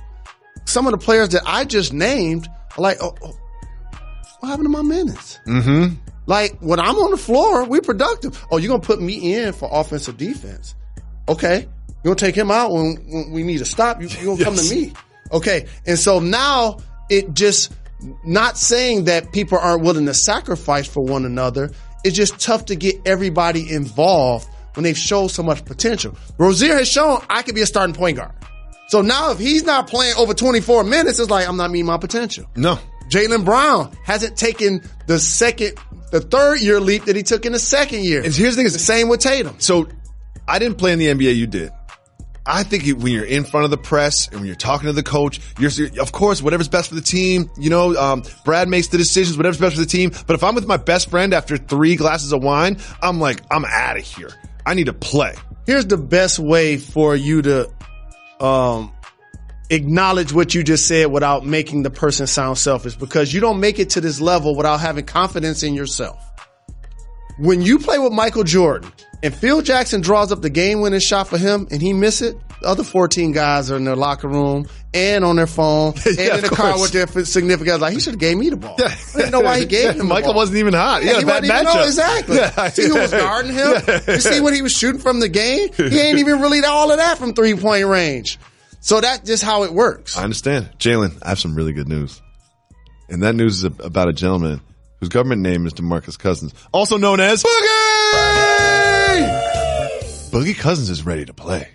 Some of the players that I just named are like, oh, what happened to my minutes? Mm-hmm. Like, when I'm on the floor, we productive. Oh, you're going to put me in for offensive defense. Okay. You're going to take him out when we need to stop. You're going to come to me. Okay. And so now it just, not saying that people aren't willing to sacrifice for one another. It's just tough to get everybody involved when they've shown so much potential. Rozier has shown I could be a starting point guard. So now if he's not playing over 24 minutes, it's like, I'm not meeting my potential. No. Jaylen Brown hasn't taken the third year leap that he took in the second year. And here's the thing, it's the same with Tatum. So I didn't play in the NBA, you did. I think when you're in front of the press and when you're talking to the coach, you're of course, whatever's best for the team, Brad makes the decisions, whatever's best for the team. But if I'm with my best friend after 3 glasses of wine, I'm like, I'm out of here. I need to play. Here's the best way for you to acknowledge what you just said without making the person sound selfish, because you don't make it to this level without having confidence in yourself. When you play with Michael Jordan and Phil Jackson draws up the game-winning shot for him and he miss it, the other 14 guys are in their locker room and on their phone and in the car with their significant others. Like, he should have gave me the ball. Yeah. I didn't know why he gave him the Michael ball. wasn't even hot. Yeah, he wasn't even know exactly. Yeah. See who was guarding him? You see what he was shooting from the game? He ain't even really all of that from three-point range. So that's just how it works. I understand. Jalen, I have some really good news. And that news is about a gentleman whose government name is DeMarcus Cousins, also known as Boogie! Boogie Cousins is ready to play.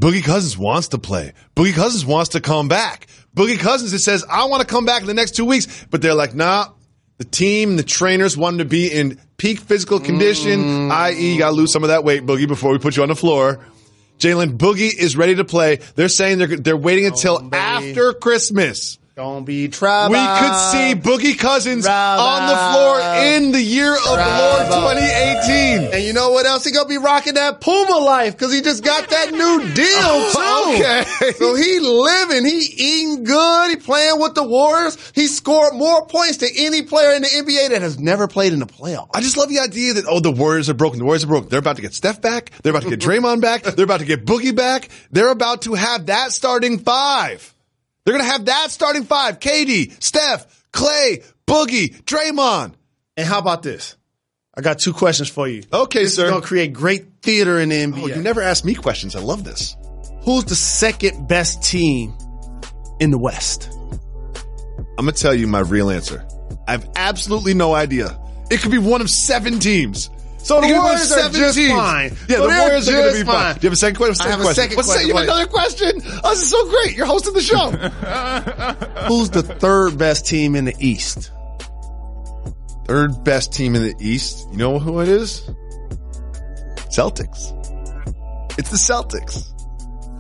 Boogie Cousins wants to play. Boogie Cousins wants to come back. Boogie Cousins says, I want to come back in the next 2 weeks. But they're like, nah, the team, the trainers want him to be in peak physical condition, i.e., you got to lose some of that weight, Boogie, before we put you on the floor. Jalen, Boogie is ready to play. They're saying they're waiting until after Christmas. Don't be trouble. We could see Boogie Cousins on the floor in the year of the Lord 2018. And you know what else? He gonna be rocking that Puma life because he just got that new deal too. Okay. So he living, he eating good, he playing with the Warriors. He scored more points than any player in the NBA that has never played in the playoffs. I just love the idea that, the Warriors are broken. The Warriors are broken. They're about to get Steph back. They're about to get Draymond back. They're about to get Boogie back. They're about to have that starting 5. They're going to have that starting 5. KD, Steph, Clay, Boogie, Draymond. And how about this? I got 2 questions for you. Okay, this sir. This is going to create great theater in the NBA. Oh, you never asked me questions. I love this. Who's the second best team in the West? I'm going to tell you my real answer. I have absolutely no idea. It could be one of 7 teams. So the Warriors are just fine. Yeah, so the Warriors are going to be fine. Do you have a second question? I have a second question. You have another question? Oh, this is so great. You're hosting the show. Who's the 3rd best team in the East? 3rd best team in the East? You know who it is? Celtics. It's the Celtics.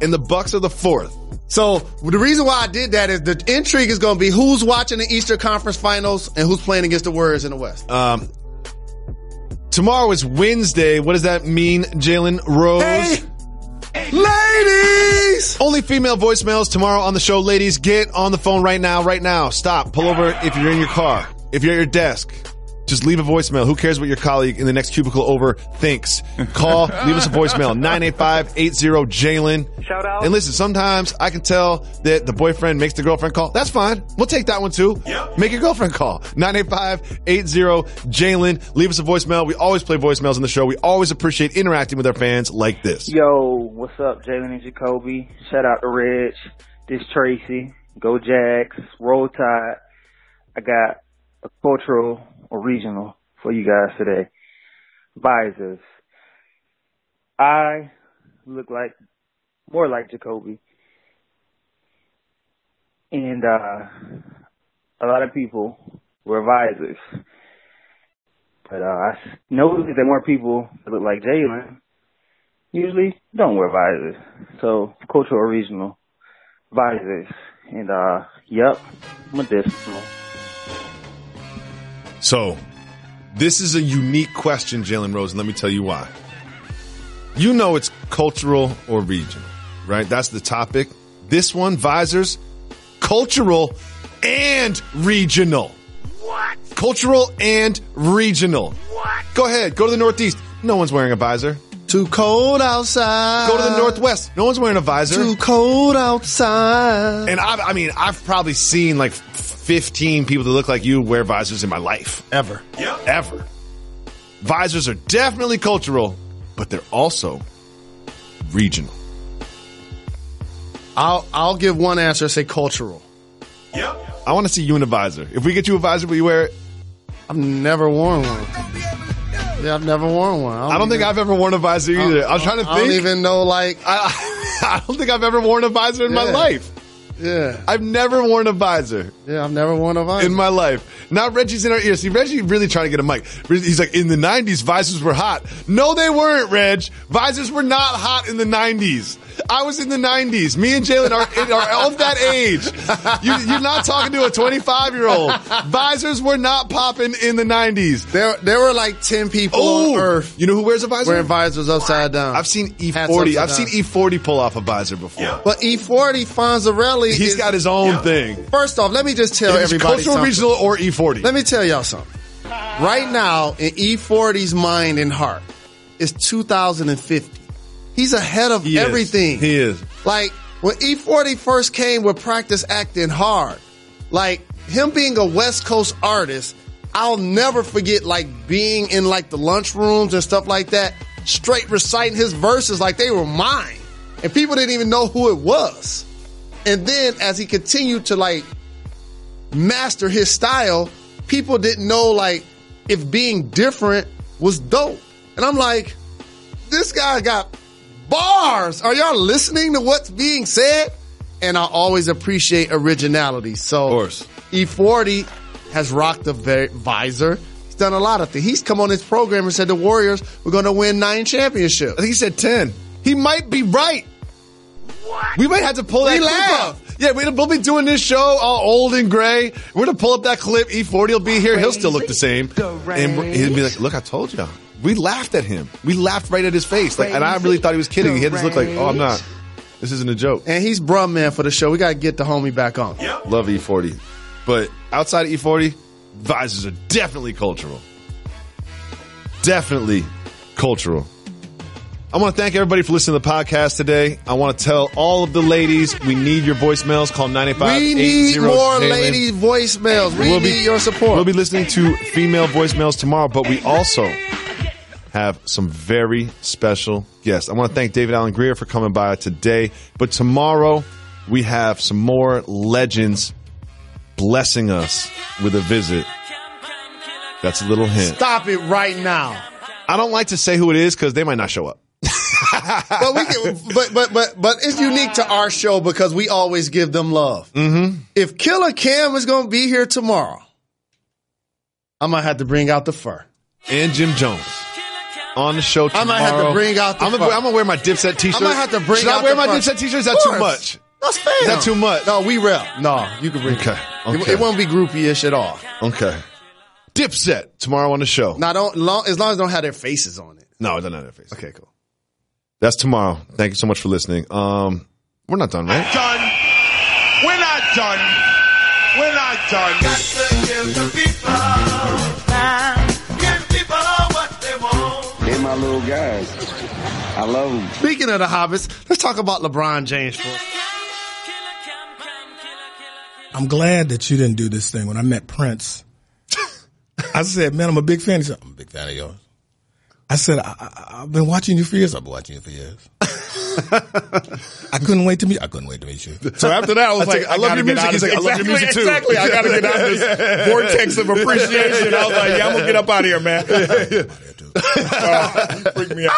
And the Bucks are the 4th. So the reason why I did that is the intrigue is going to be who's watching the Eastern Conference Finals and who's playing against the Warriors in the West. Tomorrow is Wednesday. What does that mean, Jalen Rose? Hey, ladies! Only female voicemails tomorrow on the show. Ladies, get on the phone right now, right now. Stop. Pull over if you're in your car. If you're at your desk. Just leave a voicemail. Who cares what your colleague in the next cubicle over thinks? Call, leave us a voicemail. 985-80-JALEN. Shout out. And listen, sometimes I can tell that the boyfriend makes the girlfriend call. That's fine. We'll take that one too. Yep. Make your girlfriend call. 985-80-JALEN. Leave us a voicemail. We always play voicemails on the show. We always appreciate interacting with our fans like this. Yo, what's up, Jalen and Jacoby? Shout out to Reg. This Tracy. Go Jags. Roll Tide. I got a cultural or regional for you guys today. Visors. I look more like Jacoby. And a lot of people wear visors. But I noticed that more people that look like Jalen usually don't wear visors. So, cultural or regional visors. And, yep, medicinal. So, this is a unique question, Jalen Rose, and let me tell you why. You know it's cultural or regional, right? That's the topic. This one, visors, cultural and regional. What? Cultural and regional. What? Go ahead. Go to the Northeast. No one's wearing a visor. Too cold outside. Go to the Northwest. No one's wearing a visor. Too cold outside. And I've probably seen like 15 people that look like you wear visors in my life. Ever. Yep. Ever. Visors are definitely cultural, but they're also regional. I'll give one answer and say cultural. Yep. I want to see you in a visor. If we get you a visor, will you wear it? I've never worn one. Yeah, I've never worn one. I don't think I've ever worn a visor either. I was trying to think. I don't even know, I don't think I've ever worn a visor in my life. Yeah. I've never worn a visor. Yeah, I've never worn a visor. In my life. Now Reggie's in our ear. See, Reggie really trying to get a mic. He's like, in the 90s, visors were hot. No, they weren't, Reg. Visors were not hot in the 90s. I was in the 90s. Me and Jalen are of that age. You're not talking to a 25-year-old. Visors were not popping in the 90s. There were like 10 people on Earth. You know who wears a visor? Wearing visors upside down. I've seen E40. I've seen E40 pull off a visor before. Yeah. But E40, Fonzarelli, he's got his own thing. First off, let me just tell everybody cultural, regional, or E40. Let me tell y'all something. Right now, in E40's mind and heart, it's 2050. He's ahead of everything. He is. Like, when E40 first came with Practice Acting Hard, like, him being a West Coast artist, I'll never forget, like, being in, like, the lunchrooms and stuff like that, straight reciting his verses like they were mine. And people didn't even know who it was. And then, as he continued to, like, master his style, people didn't know, like, if being different was dope. And I'm like, this guy got bars. Are y'all listening to what's being said? And I always appreciate originality. So, of course. E40 has rocked the visor. He's done a lot of things. He's come on his program and said the Warriors were going to win 9 champiomships. I think he said 10. He might be right. What? We might have to pull that clip up. Yeah, we'll be doing this show all old and gray. We're going to pull up that clip. E40 will be here. He'll still look the same. And he'll be like, look, I told you. We laughed at him. We laughed right at his face. Like, and I really thought he was kidding. He had this look like, oh, I'm not. This isn't a joke. And he's bruh man for the show. We got to get the homie back on. Yep. Love E40. But outside of E40, visors are definitely cultural. Definitely cultural. I want to thank everybody for listening to the podcast today. I want to tell all of the ladies, we need your voicemails. Call 985-80. We need more lady voicemails. We need your support. We'll be listening to female voicemails tomorrow, but we also have some very special guests. I want to thank David Allen Greer for coming by today. But tomorrow, we have some more legends blessing us with a visit. That's a little hint. Stop it right now. I don't like to say who it is because they might not show up. But we can, but it's unique to our show because we always give them love. Mm-hmm. If Killer Cam is going to be here tomorrow, I might have to bring out the fur. And Jim Jones on the show tomorrow. I might have to bring out the fur. I'm going to wear my Dipset t-shirt. I might have to bring Should out I wear the my fur? Dipset t-shirt? Is that too much? That's fair. Is that too much? No, we rep. No, you can bring it. Okay. It won't be groupie-ish at all. Okay. Dipset tomorrow on the show. Now, as long as they don't have their faces on it. No, it doesn't have their faces. Okay, cool. That's tomorrow. Thank you so much for listening. We're not done, right? Done. We're not done. We're not done. Got to give the people time. Give people what they want. They're my little guys. I love them. Speaking of the Hobbits, let's talk about LeBron James for us. I'm glad that you didn't do this thing. When I met Prince, I said, man, I'm a big fan. He said, I'm a big fan of yours. I said, I've been watching you for years. I've been watching you for years. I couldn't wait to meet you. So after that, I was like, I love your music. He's like, I love your music too. Exactly. I got to get out of this vortex of appreciation. I was like, yeah, I'm going to get up out of here, man. Freak me out.